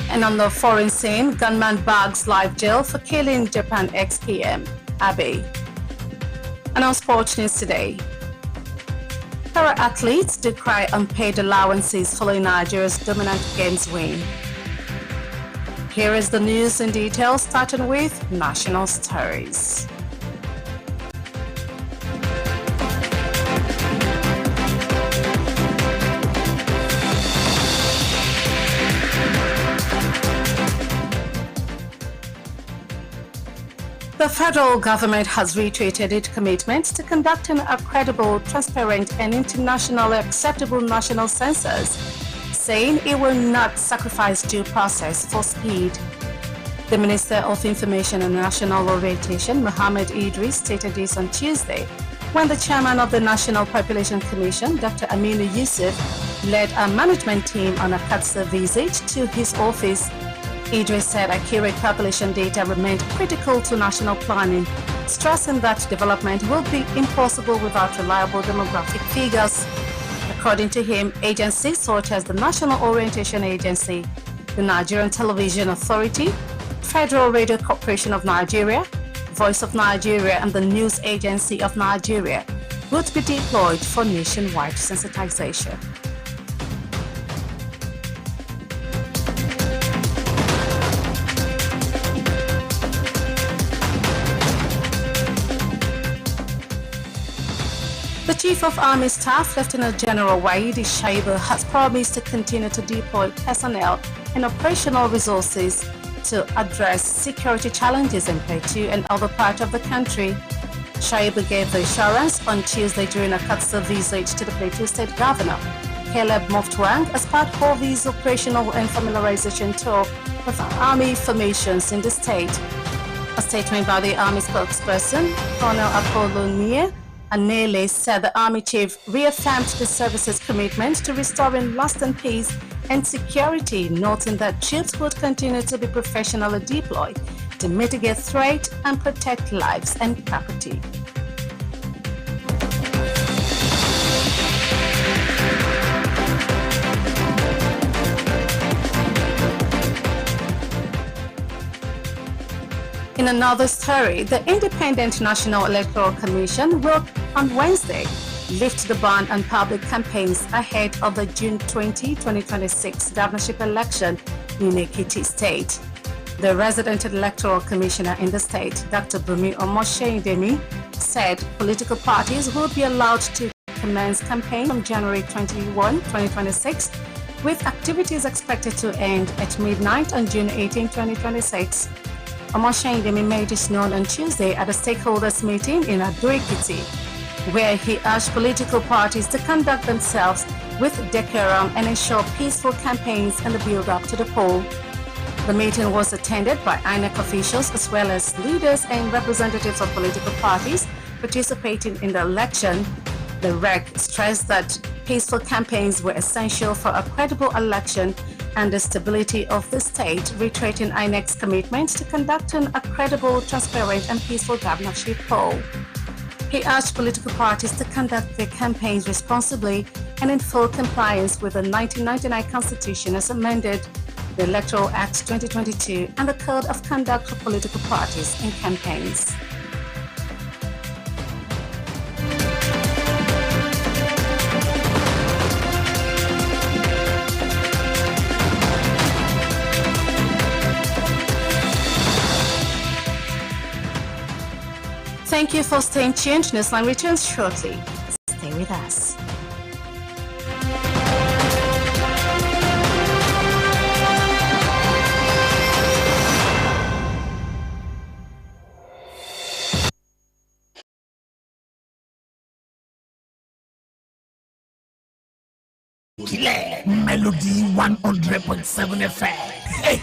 And on the foreign scene, gunman bags live jail for killing Japan ex-PM, Abe. And on sports news today, para-athletes decry unpaid allowances following Nigeria's dominant games win. Here is the news in detail, starting with national stories. The federal government has reiterated its commitment to conducting a credible, transparent, and internationally acceptable national census, saying it will not sacrifice due process for speed. The Minister of Information and National Orientation, Mohammed Idris, stated this on Tuesday when the chairman of the National Population Commission, Dr. Aminu Yusuf, led a management team on a Katsa visit to his office. Idris said accurate population data remained critical to national planning, stressing that development will be impossible without reliable demographic figures. According to him, agencies such as the National Orientation Agency, the Nigerian Television Authority, Federal Radio Corporation of Nigeria, Voice of Nigeria, and the News Agency of Nigeria would be deployed for nationwide sensitization. The Chief of Army Staff, Lieutenant General Waidi Shaibu, has promised to continue to deploy personnel and operational resources to address security challenges in Plateau and other parts of the country. Shaibu gave the assurance on Tuesday during a Katsa visit to the Plateau State Governor, Caleb Moftwang, as part of his operational and familiarization tour with Army formations in the state. A statement by the Army spokesperson, Colonel Apollonia Anele, said the Army Chief reaffirmed the service's commitment to restoring lasting peace and security, noting that troops would continue to be professionally deployed to mitigate threat and protect lives and property. In another story, the Independent National Electoral Commission will, on Wednesday, lift the ban on public campaigns ahead of the June 20, 2026 governorship election in Ekiti State. The resident electoral commissioner in the state, Dr. Bumi Omosheindemi, said political parties will be allowed to commence campaign from January 21, 2026, with activities expected to end at midnight on June 18, 2026. Omosheindemi made this known on Tuesday at a stakeholders meeting in Ado-Ekiti, where he urged political parties to conduct themselves with decorum and ensure peaceful campaigns in the build-up to the poll. The meeting was attended by INEC officials as well as leaders and representatives of political parties participating in the election. The REC stressed that peaceful campaigns were essential for a credible election and the stability of the state, reiterating INEC's commitment to conducting a credible, transparent, and peaceful governorship poll. He urged political parties to conduct their campaigns responsibly and in full compliance with the 1999 Constitution as amended, the Electoral Act 2022, and the Code of Conduct for Political Parties and Campaigns. Thank you for staying tuned. Newsline returns shortly. Stay with us. Killer Melody 100.7 FM.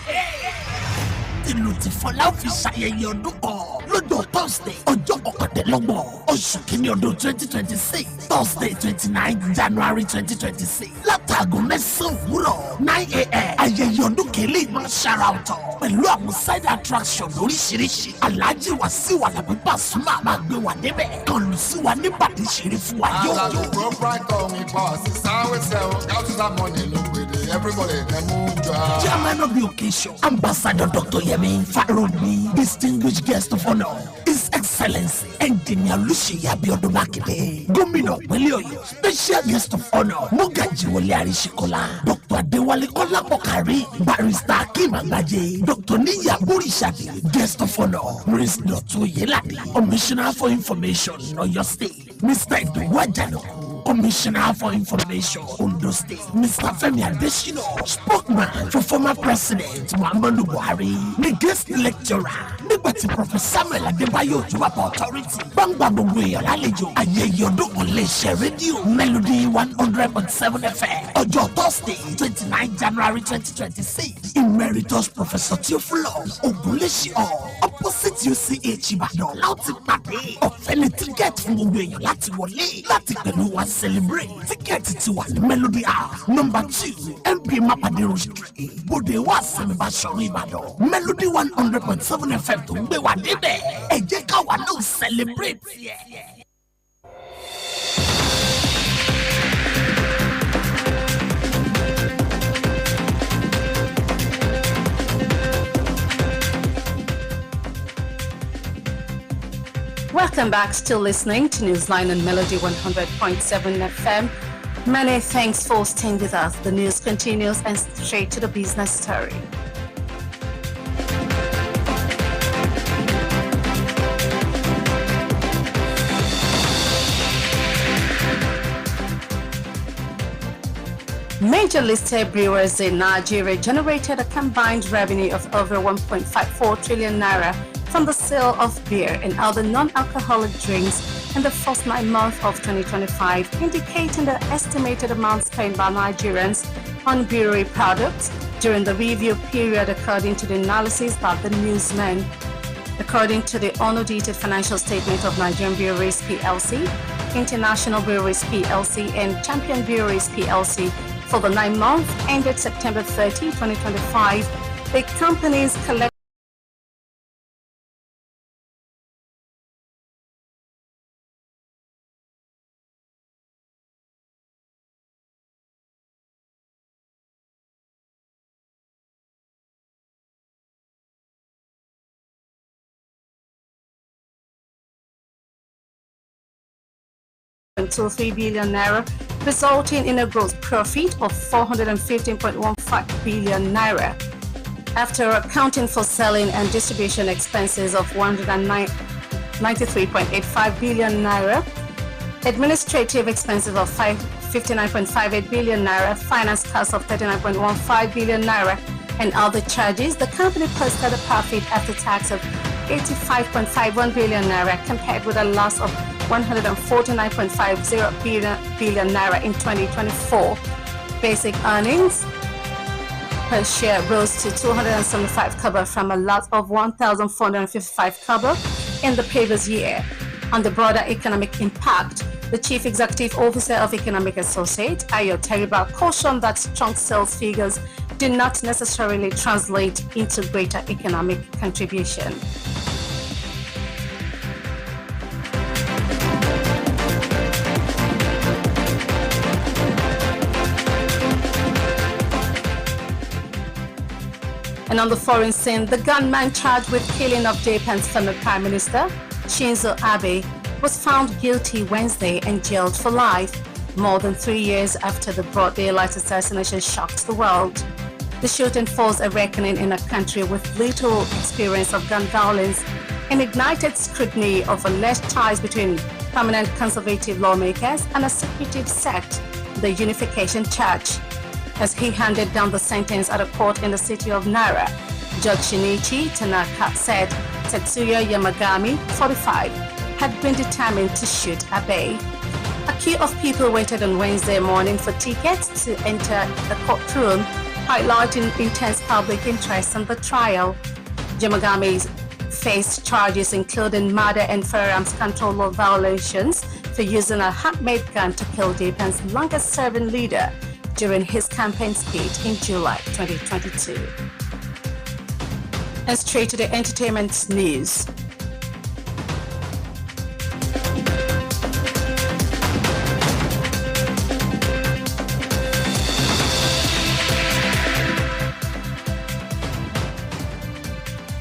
Ìlú ti Fọlá fi ṣayẹyẹ ọdún kan lọ́jọ́ Thursday ọjọ́ kọkàndínlọ́gbọ̀n oṣù kìíní ọdún 2026 Thursday 29 January 2026 látàgọ́ mẹ́sàn-án òwúrọ̀ 9 a.m. ayẹyẹ ọdún kẹlẹ́ ìmọ̀ ṣara ọ̀tọ̀ pẹ̀lú àwọn side attraction lóríṣiríṣi Alhaji Wasiu Alabi Pasuma máa gbé wa débẹ̀ kan lù sí wa níbàdí ṣeré fún wa yóò. Everybody can move chairman of the occasion, Ambassador Dr. Yemi Farobi, distinguished guest of honor, His Excellency Engineer Lucia Abiodun Makinde, Gómìnà ìpínlẹ̀ Ọ̀yọ́, special guest of honor, Mogaji Wole Arishikola, Dr. Adewale Kolapokari, Barrister Akim Agbaje, Dr. Niya Burishade, guest of honor, Prince Dr. Oyelade, Commissioner for Information, Oyo State, Mr. Idowu Ajanaku, Commissioner for Information, Ondo State, Mr. Femi Adesina, spokesman for former President Muhammadu Buhari, the guest lecturer, nígbàtí Professor Samuel Adebayo Ojúwàpá Authority, gbangba gbogbo èèyàn lálejò, ayẹyẹ ọdún kan lè ṣe rédíò Melody 100.7 FM, ọjọ́ Thursday 29 January 2026, Emeritus Professor Theophilus Ogunlesi opposite UCH Ìbàdàn láti pàdé ọ̀fẹ́ ní tíkẹ́ẹ̀tì fún gbogbo èèyàn láti wọlé láti pẹ̀lú wa celebrate. Tíkẹ́ẹ̀tì ti wà ní Melody House number 2 MB Mapadero Street Bode wa Samiba Sọ̀rọ̀ Ìbàdàn. Melody 100.7 FM tó ń gbé wa débẹ̀. Ẹ jẹ́ káwa náà celebrate yẹ. Welcome back, still listening to Newsline on Melody 100.7 FM. Many thanks for staying with us. The news continues and straight to the business story. Major listed brewers in Nigeria generated a combined revenue of over 1.54 trillion naira from the sale of beer and other non-alcoholic drinks in the first 9 months of 2025, indicating the estimated amount spent by Nigerians on brewery products during the review period, according to the analysis by the Newsline. According to the unaudited financial statement of Nigerian Breweries PLC, International Breweries PLC, and Champion Breweries PLC for the 9 months ended September 30, 2025, the companies collected .23 billion naira, resulting in a gross profit of 415.15 billion naira. After accounting for selling and distribution expenses of 193.85 billion naira, administrative expenses of 59.58 billion naira, finance costs of 39.15 billion naira, and other charges, the company posted a profit after tax of 85.51 billion naira compared with a loss of 149.50 billion naira in 2024. Basic earnings per share rose to 275 kobo from a loss of 1,455 kobo in the previous year. On the broader economic impact, the Chief Executive Officer of Economic Associates, Ayo Teriba, cautioned that strong sales figures do not necessarily translate into greater economic contribution. And on the foreign scene, the gunman charged with killing of Japan's former Prime Minister, Shinzo Abe, was found guilty Wednesday and jailed for life, more than 3 years after the broad daylight assassination shocked the world. The shooting forced a reckoning in a country with little experience of gun violence and ignited scrutiny of alleged ties between prominent conservative lawmakers and a secretive sect, the Unification Church. As he handed down the sentence at a court in the city of Nara, Judge Shinichi Tanaka said Tetsuya Yamagami, 45, had been determined to shoot Abe. A queue of people waited on Wednesday morning for tickets to enter the courtroom, highlighting intense public interest in the trial. Yamagami faced charges including murder and firearms control law violations for using a handmade gun to kill Japan's longest-serving leader during his campaign speech in July 2022. And straight to the entertainment news.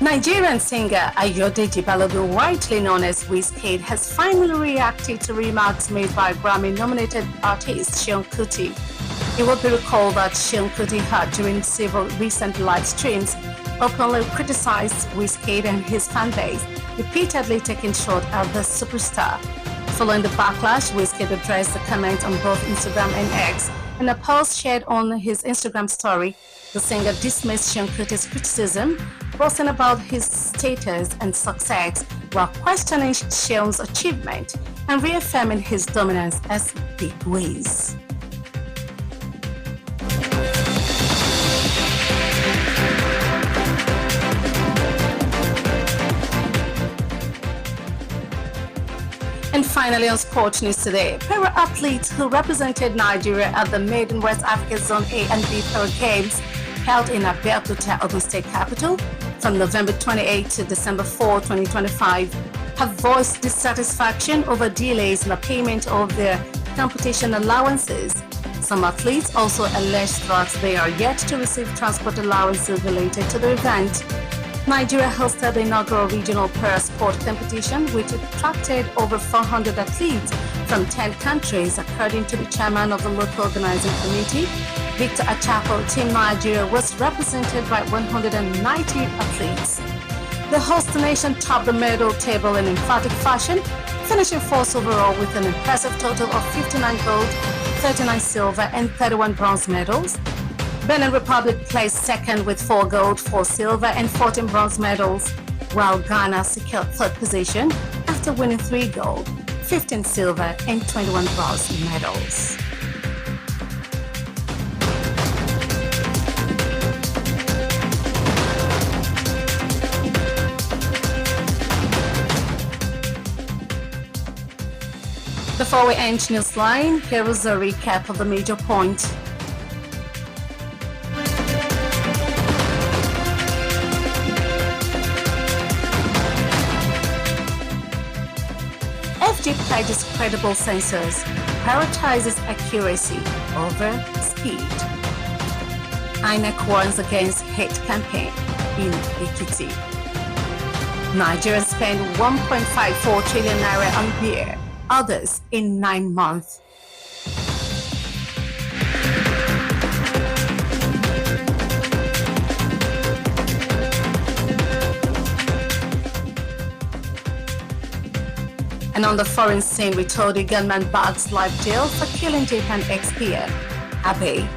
Nigerian singer Adebayo, widely known as Wizkid, has finally reacted to remarks made by Grammy-nominated artist Seun Kuti. It will be recalled that Seun Kuti had, during several recent live streams, openly criticized Wizkid and his fanbase, repeatedly taking shot at the superstar. Following the backlash, Wizkid addressed the comment on both Instagram and X. In a post shared on his Instagram story, the singer dismissed Seun Kuti's criticism, boasting about his status and success while questioning Seun's achievement and reaffirming his dominance as Big Wiz. And finally, on Sports News today, para-athletes who represented Nigeria at the Maiden West Africa Zone A and B Para Games held in Abeokuta, Ogun State capital, from November 28 to December 4, 2025, have voiced dissatisfaction over delays in the payment of their competition allowances. Some athletes also alleged that they are yet to receive transport allowances related to the event. Nigeria hosted the inaugural regional para-sport competition, which attracted over 400 athletes from 10 countries, according to the chairman of the local organizing committee. Victor Achapo, Team Nigeria was represented by 190 athletes. The host nation topped the medal table in emphatic fashion, finishing fourth overall with an impressive total of 59 gold, 39 silver, and 31 bronze medals. Benin Republic placed second with 4 gold, 4 silver, and 14 bronze medals, while Ghana secured third position after winning 3 gold, 15 silver, and 21 bronze medals. Before we end Newsline, here is a recap of the major points. FG pledges credible sensors, prioritizes accuracy over speed. INEC warns against hate campaign in Ekiti. Nigeria spent 1.54 trillion naira on beer, others in 9 months. And on the foreign scene, we told you gunman bags life jail for killing Japan ex-peer, Abe.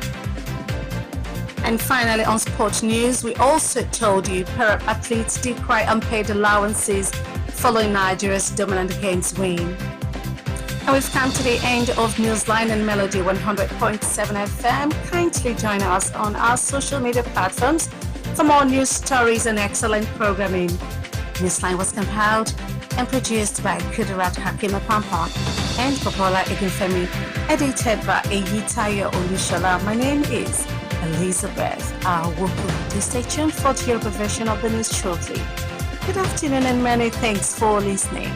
And finally, on sports news, we also told you para-athletes decry unpaid allowances following Nigeria's dominant games win. And we've come to the end of Newsline and Melody 100.7 FM. Kindly join us on our social media platforms for more news stories and excellent programming. Newsline was compiled and produced by Kudirat Hakima Pampa and Popola Egunfemi, edited by Eyitayo Olushola. My name is Elizabeth Awoku. Stay tuned for the Yoruba version of the news shortly. Good afternoon and many thanks for listening.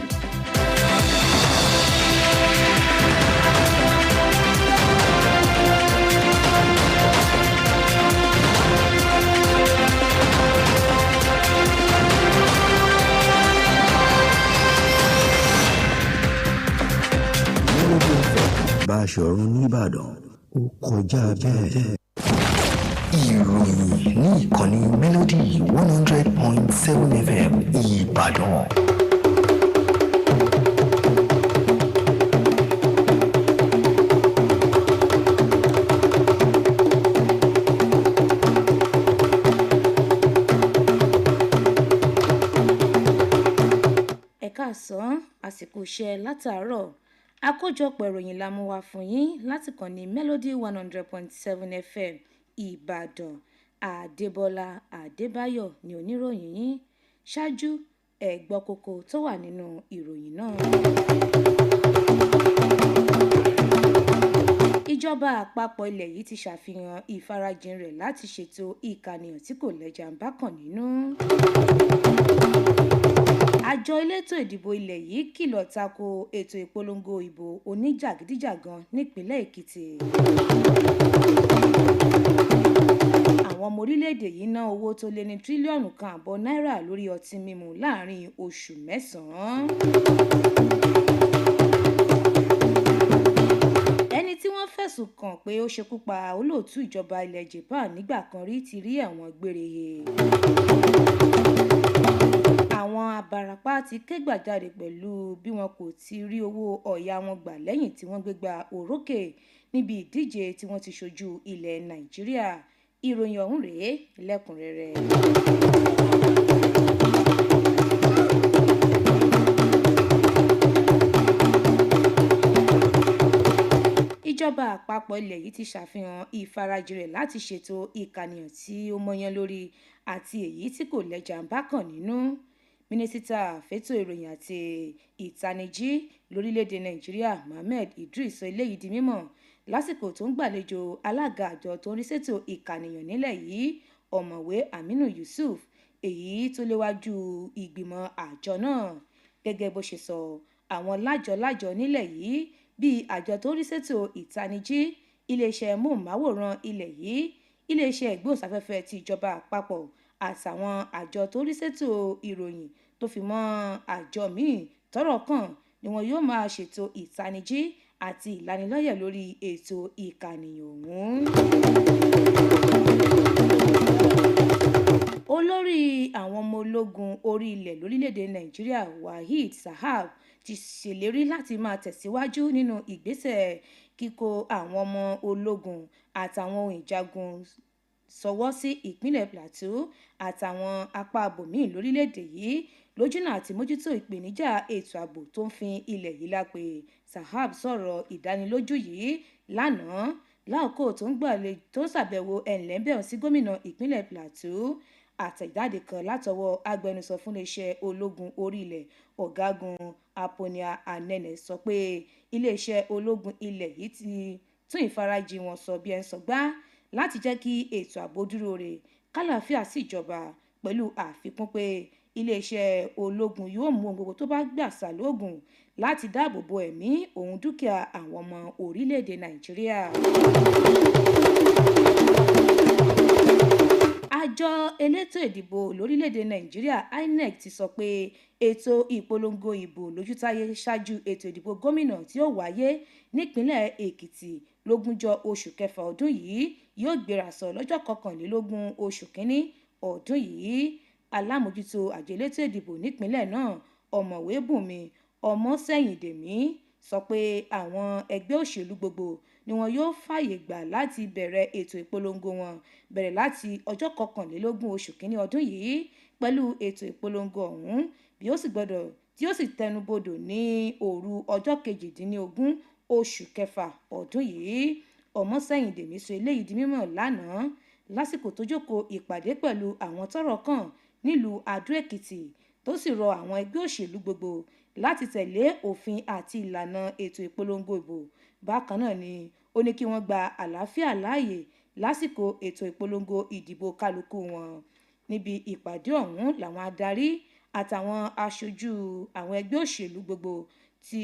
Báṣọ̀run nìbàdàn ó kọjá bẹ́ẹ̀. Ìròyìn ní ìkànnì Melody 100.7 FM Ìbàdàn. Ẹ káàsán, àsìkò iṣẹ́ látàárọ̀. Àkójọpọ̀ ìròyìn la mú wá fún yín láti kàn ní Melody 100.7 FM Ìbàdàn. Adebola Adebayo ni oníròyìn yín. Ṣáájú ẹ gbọ́ kókó tó wà nínú ìròyìn náà. Ìjọba àpapọ̀ ilẹ̀ yìí ti ṣàfihàn ìfarajìn rẹ̀ láti ṣètò ìkànìyàn tí kò lẹ́jà ń bákan nínú. Àjọ elétò ìdìbò ilẹ̀ yìí kìlọ̀ tako ètò ìpolongo ìbò oníjàgídíjàgan nípínlẹ̀ Èkìtì. àwọn ọmọ orílẹ̀-èdè yìí ná owó tó lé ní tírílíọ̀nù 1.5 náírà lórí ọtí mímu láàrin oṣù mẹ́sàn-án. ẹni tí wọ́n fẹ̀sùn kàn pé ó ṣekú pa olóòtú ìjọba ilẹ̀ Japan nígbà kan rí ti rí ẹ̀wọ̀n gbére he. àwọn abarapá ti ké gbàjarè pẹ̀lú bí wọn kò ti rí owó ọ̀yà wọn gbà lẹ́yìn tí wọ́n gbégbá orókè níbi ìdíje tí wọ́n ti ṣojú ilẹ̀ Nàìjíríà. ìròyìn ọ̀hún rèé lẹ́kùnrẹ́rẹ́. ìjọba àpapọ̀ ilẹ̀ yìí ti ṣàfihàn ìfarajì rẹ̀ láti ṣètò ìkànìyàn tí ó mọ́yán lórí àti èyí tí kò lẹ́jà ń bá kàn nínú. mínísítà fẹ́tò ìròyìn àti ìtanijí lórílẹ̀‐èdè Nàìjíríà Mohammed Idris sọ eléyìí di mímọ̀ lásìkò tó ń gbàlejò alága àjọ tó ń rí ṣètò ìkànìyàn nílẹ̀ yìí ọ̀mọ̀wé Aminu Yusuf èyí tó léwájú ìgbìmọ̀ àjọ náà. gẹ́gẹ́ bó ṣe sọ, àwọn lájọ nílẹ̀ yìí bíi àjọ tó ń rí ṣètò ìtanijí, iléeṣẹ́ móhùnmáwòrán ilẹ̀ yìí, iléeṣẹ́ ìgbóhùnsáfẹ́fẹ́ ti ìjọba àpapọ̀ àtàwọn àjọ tó ń rí ṣètò ìròyìn tó fi mọ́ àjọ míì tọ́rọ̀ kàn ni wọn yóò máa ṣètò ìtanijí àti ìlanilọ́yẹ̀ lórí ètò ìkànìyàn ọ̀hún. olórí àwọn ọmọ ológun orí ilẹ̀ lórílẹ̀‐èdè Nàìjíríà Waheed Sahab ti ṣèlérí láti máa tẹ̀síwájú nínú ìgbésẹ̀ kíkó àwọn ọmọ ológun àtàwọn ohun ìjagun sọwọ́ sí ìpínlẹ̀ Plateau àtàwọn apá abòmíì lórílẹ̀‐èdè yìí lójúnà àti mójútó ìpèníjà ètò ààbò tó ń fi ilẹ̀ yìí lápè. Sahab sọ̀rọ̀ ìdánilójú yìí lánàá láòkó tó ń ṣàbẹ̀wò ẹ̀ńlẹ́bẹ̀ọ́ sí gómìnà ìpínlẹ̀ Plateau. àtẹ̀jáde kan látọwọ́ agbẹnusọ fún iléeṣẹ́ ológun orí ilẹ̀ ọ̀gágun Aponia Anene sọ pé iléeṣẹ́ ológun ilẹ̀ yìí ti tún ìfarajì wọn sọ bí ẹn sọgbá láti jẹ́ kí ètò ààbò dúró re kálàáfíà sí ìjọba, pẹ̀lú àfikún pé iléeṣẹ́ ológun yóò mú ohun gbogbo tó bá gbà sàlóògùn láti dáàbò bo ẹ̀mí òun dúkìá àwọn ọmọ orílẹ̀-èdè Nàìjíríà. àjọ elétò ìdìbò lórílẹ̀‐èdè Nàìjíríà INEC ti sọ pé ètò ìpolongo ìbò lójútáyé ṣáájú ètò ìdìbò gómìnà tí ó wáyé nípínlẹ̀ Èkìtì lógúnjọ́ oṣù kẹfà ọdún yìí yóò gbérasọ lọ́jọ́ 21 oṣù kínní ọdún yìí. alámòjútó àjọ elétò ìdìbò nípínlẹ̀ náà ọ̀mọ̀wé Bùnmi Ọmọ́sẹ̀yìndèmí sọ pé àwọn ẹgbẹ́ òṣèlú gbogbo ni wọn yóò fààyè gbà láti bẹ̀rẹ̀ ètò ìpolongo wọn bẹ̀rẹ̀ láti ọjọ́ 21 oṣù kínní ọdún yìí pẹ̀lú ètò ìpolongo ọ̀hún tí ó sì tẹnubodò ní òru ọjọ́ 18 oṣù kẹfà ọdún yìí. Ọmọ́sẹ̀yìndèmí sọ eléyìí di mímọ̀ lánàá lásìkò tó jókòó ìpàdé pẹ̀lú àwọn tọ́rọ̀ kàn nílùú Adó-Èkìtì tó sì rọ àwọn ẹgbẹ́ òṣèlú gbogbo láti tẹ̀lé òfin àti ìlànà ètò ìpolongo ìbò. bákan náà ni ó ní kí wọ́n gba àlàáfíà láàyè lásìkò ètò ìpolongo ìdìbò kálukú wọn. níbi ìpàdé ọ̀hún làwọn adarí àtàwọn aṣojú àwọn ẹgbẹ́ òṣèlú gbogbo tí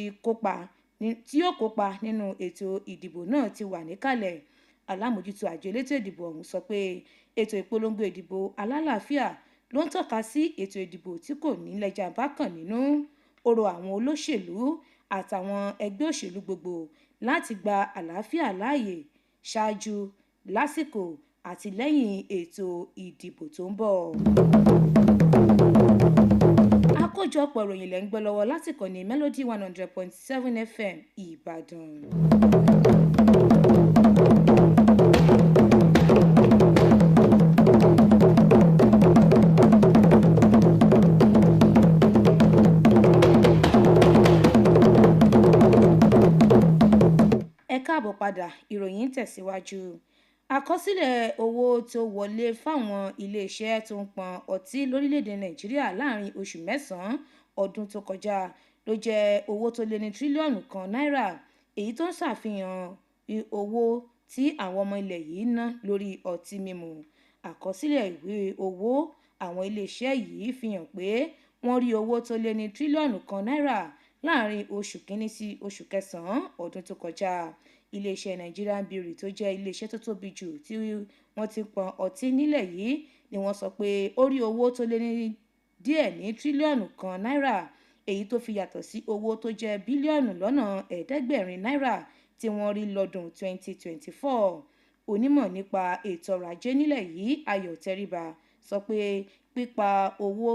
yóò kópa nínú ètò ìdìbò náà ti wà níkàlẹ̀. alámòjútó àjọ elétò ìdìbò ọ̀hún sọ pé ètò ìpolongo ìdìbò alálàáfíà ló ń tọ́ka sí ètò ìdìbò tí kò ní lẹ́jà bákan nínú. ó rọ àwọn olóṣèlú àtàwọn ẹgbẹ́ òṣèlú gbogbo láti gba àlàáfíà láàyè ṣáájú, lásìkò àti lẹ́yìn ètò ìdìbò tó ń bọ̀. àkójọpọ̀ ìròyìn lẹ́ ń gbọ́ lọ́wọ́ láti ìkànnì Melody 100.7 FM Ìbàdàn. ẹ káàbọ̀ padà, ìròyìn ń tẹ̀síwájú. àkọsílẹ̀ owó tó wọlé fáwọn iléeṣẹ́ tó ń pọn ọtí lórílẹ̀‐èdè Nàìjíríà láàrin oṣù mẹ́sàn-án ọdún tó kọjá ló jẹ́ owó tó lé ní tírílíọ̀nù 1 náírà, èyí tó ń ṣàfihàn owó tí àwọn ọmọ ilẹ̀ yìí ná lórí ọtí mímu. àkọsílẹ̀ ìwé owó àwọn iléeṣẹ́ yìí fi hàn pé wọ́n rí owó tó lé ní tírílíọ̀nù 1 náírà láàrin oṣù kínní sí oṣù kẹsàn-án ọdún tó kọjá. iléeṣẹ́ Nigerian Brewery tó jẹ́ iléeṣẹ́ tó tóbi jù tí wọ́n ti pọn ọtí nílẹ̀ yìí ni wọ́n sọ pé ó rí owó tó lé ní díẹ̀ ní tírílíọ̀nù kan náírà, èyí tó fi yàtọ̀ sí owó tó jẹ́ bílíọ̀nù lọ́nà ẹ̀ẹ́dẹ́gbẹ̀rin náírà tí wọ́n rí lọ́dún 2024. Onímọ̀ nípa ètò ọrọ̀ ajé nílẹ̀ yìí Ayọ̀ Tẹríba sọ pé pípa owó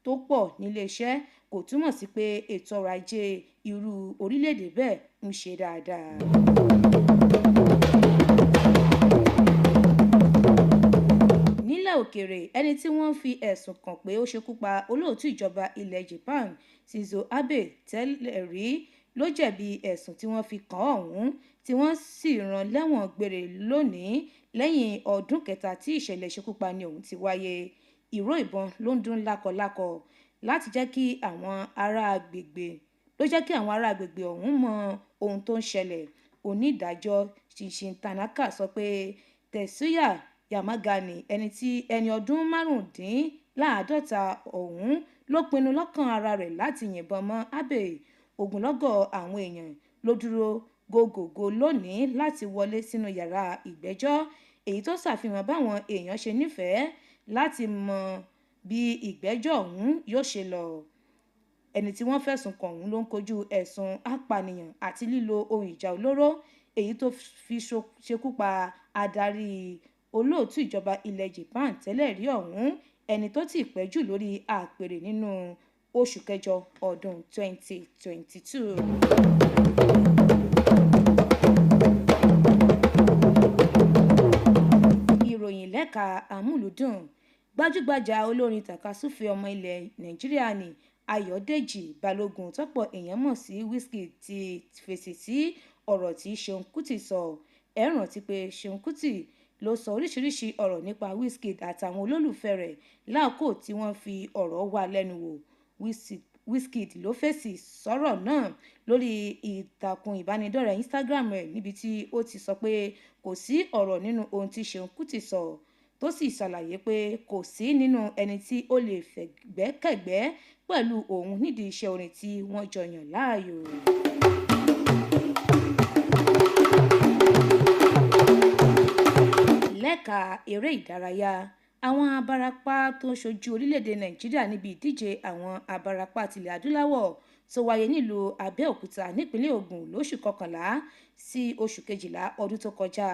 tó pọ̀ níléeṣẹ́ kò túmọ̀ sí pé ètò ọrọ̀ ajé irú orílẹ̀-èdè bẹ́ẹ̀ ń ṣe dáadáa. Nílẹ̀ òkèèrè, ẹni tí wọ́n fi ẹ̀sùn kàn pé ó ṣekú pa olóòtú ìjọba ilẹ̀ Japan Shinzo Abe tẹ́lẹ̀ rí ló jẹ̀bi ẹ̀sùn tí wọ́n fi kàn ọ̀hún, tí wọ́n sì rán lẹ́wọ̀n gbére lónìí lẹ́yìn ọdún kẹta tí ìṣẹ̀lẹ̀ ìṣekúpani ọ̀hún ti wáyé. Ìró ìbọn ló ń dún lákọlákọ láti jẹ́ kí àwọn ará agbègbè ọ̀hún mọ ohun tó ń ṣẹlẹ̀. Onídàájọ́ Shinshin Tanaka sọ pé Tetsuya Yamagami, ẹni ọdún márùndínláàádọ́ta ọ̀hún ló pinnu lọ́kàn ara rẹ̀ láti yìnbọn mọ́ Abe. Ogunlọ́gọ̀ àwọn èèyàn ló dúró gògògò lónìí láti wọlé sínú yàrá ìgbẹ́jọ́, èyí tó ṣàfihàn báwọn èèyàn ṣe nífẹ̀ẹ́ láti mọ bí ìgbẹ́jọ́ ọ̀hún yóò ṣe lọ. Ẹni tí wọ́n fẹ̀sùn kàn ọ̀hún ló ń kojú ẹ̀sùn apànìyàn àti lílo ohun ìjà olóró, èyí tó fi ṣekú pa adarí olóòtú ìjọba ilẹ̀ Japan tẹ́lẹ̀ rí ọ̀hún, ẹni tó ti pẹ́ jù lórí àpèrè nínú oṣù kẹjọ ọdún 2022. Ìròyìn lẹ́ka amúlùdùn. Gbajúgbajà olórin tàkasúfèé ọmọ ilẹ̀ Nàìjíríà ni Ayọ̀dèjì Balógun tọ́pọ̀ èèyàn mọ̀ sí Wizkid ti fèsì sí ọ̀rọ̀ tí Ṣeun Kútì sọ. Ẹ rántí pé Ṣeun Kútì ló sọ oríṣiríṣi ọ̀rọ̀ nípa Wizkid àtàwọn olólùfẹ́ rẹ̀ láàkó tí wọ́n fi ọ̀rọ̀ wá lẹ́nu wò. Wizkid ló fèsì sọ̀rọ̀ náà lórí ìtàkùn ìbánidọ́rẹ̀ẹ́ Instagram rẹ̀, níbi tí ó ti sọ pé kò sí ọ̀rọ̀ nínú ohun tí Ṣeun Kútì sọ, tó sì ṣàlàyé pé kò sí nínú ẹni tí ó lè fẹ̀gbẹ́kẹ̀gbẹ́ pẹ̀lú òun nídìí iṣẹ́ orin tí wọ́n jọ yàn láàyò. Lẹ́ka eré ìdárayá, àwọn abarapá tó ń ṣojú orílẹ̀-èdè Nàìjíríà níbi ìdíje àwọn abarapá tilẹ̀ adúláwọ̀ tó wáyé nílùú Abẹ́òkúta nípínlẹ̀ Ògùn lóṣù kọkànlá sí oṣù kejìlá ọdún tó kọjá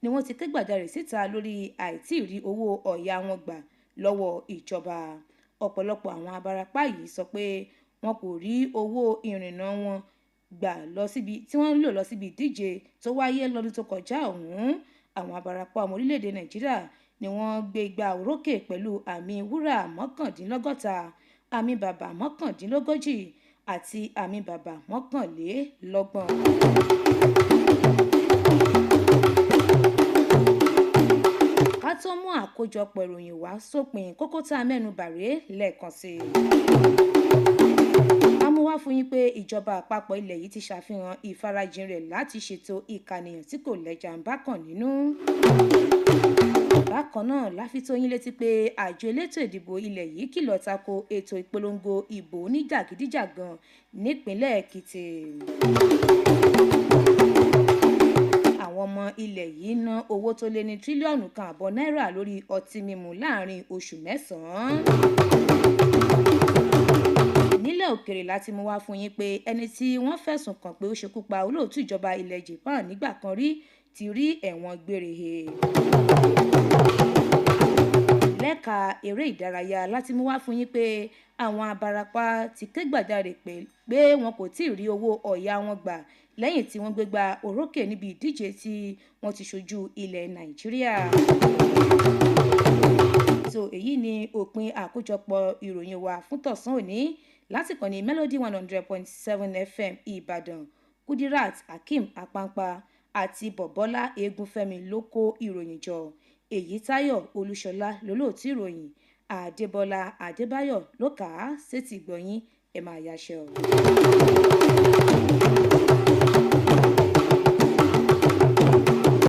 ni wọ́n ti ké gbàjarè síta lórí àìtí rí owó ọ̀yà wọn gbà lọ́wọ́ ìjọba. Ọ̀pọ̀lọpọ̀ àwọn abarapá yìí sọ pé wọn kò rí owó ìrìnnà wọn gbà tí wọ́n ń lò lọ síbi ìdíje tó wáyé lọ́dún tó kọjá ọ̀hún. Àwọn abarapá ọmọ orílẹ̀-èdè Nàìjíríà ni wọ́n gbé igbá orókè pẹ̀lú àmì wúrà 61, àmì bàbà 39 àti àmì bàbà 31. Ká tó mú àkójọpọ̀ ìròyìn wá sópin, kókó tá a mẹ́nu bà rèé lẹ́ẹ̀kan sí i. A mú wá fún yín pé ìjọba àpapọ̀ ilẹ̀ yìí ti ṣàfihàn ìfarajìn rẹ̀ láti ṣètò ìkànìyàn tí kò lẹ́jà ń bá kàn nínú. Bákan náà la fi tó yín létí pé àjọ elétò ìdìbò ilẹ̀ yìí kìlọ̀ tako ètò ìpolongo ìbò oníjàgídíjàgan nípínlẹ̀ Èkìtì. Àwọn ọmọ ilẹ̀ yìí ná owó tó lé ní tírílíọ̀nù 1.5 náírà lórí ọtí mímu láàrin oṣù 9. Nílẹ̀ òkèèrè láti mú wá fún yín pé ẹni tí wọ́n fẹ̀sùn kàn pé ó ṣekú pa olóòtú ìjọba ilẹ̀ Japan nígbà kan rí ti rí ẹ̀wọ̀n gbére he. Lẹ́ka eré ìdárayá láti mú wá fún yín pé àwọn abarapá ti ké gbàjarè pé wọn kò tí ì rí owó ọ̀yà wọn gbà lẹ́yìn tí wọ́n gbégbá orókè níbi ìdíje tí wọ́n ti ṣojú ilẹ̀ Nàìjíríà. So èyí ni òpin àkójọpọ̀ ìròyìn wa fún tọ̀sán òní láti kàn ní Melody 100.7 FM Ìbàdàn. Kudirat Hakeem Apampa àti Bọ̀bọ́lá Egunfẹ́mi ló kó ìròyìn jọ. Èyítáyọ̀ Olúṣọlá lólóòtú ìròyìn. Adébọ́lá Adébáyọ̀ ló kà á sétí gbọ̀yìn. Ẹ máa yáṣẹ́ o.